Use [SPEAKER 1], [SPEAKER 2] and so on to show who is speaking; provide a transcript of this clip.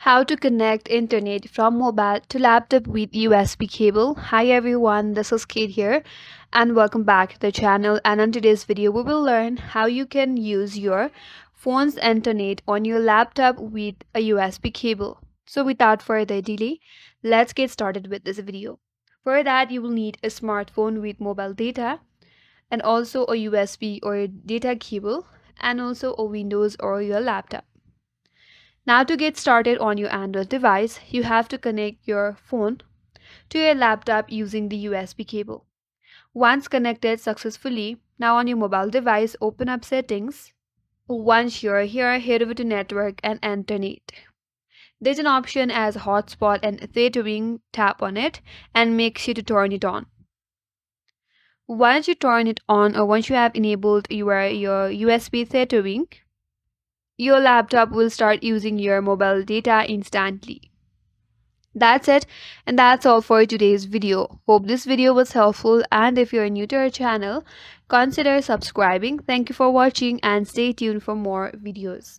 [SPEAKER 1] How to connect internet from mobile to laptop with USB cable. Hi everyone, this is Kate here and welcome back to the channel, and in today's video we will learn how you can use your phone's internet on your laptop with a USB cable. So without further delay, let's get started with this video. For that you will need a smartphone with mobile data and also a USB or data cable and also a Windows or your laptop. Now to get started on your Android device, you have to connect your phone to your laptop using the USB cable. Once connected successfully, now on your mobile device, open up settings. Once you're here, head over to network and internet. There's an option as hotspot and tethering, tap on it and make sure to turn it on. Once you turn it on or once you have enabled your USB tethering, your laptop will start using your mobile data instantly. That's it, and that's all for today's video. Hope this video was helpful, and if you're new to our channel, consider subscribing. Thank you for watching and stay tuned for more videos.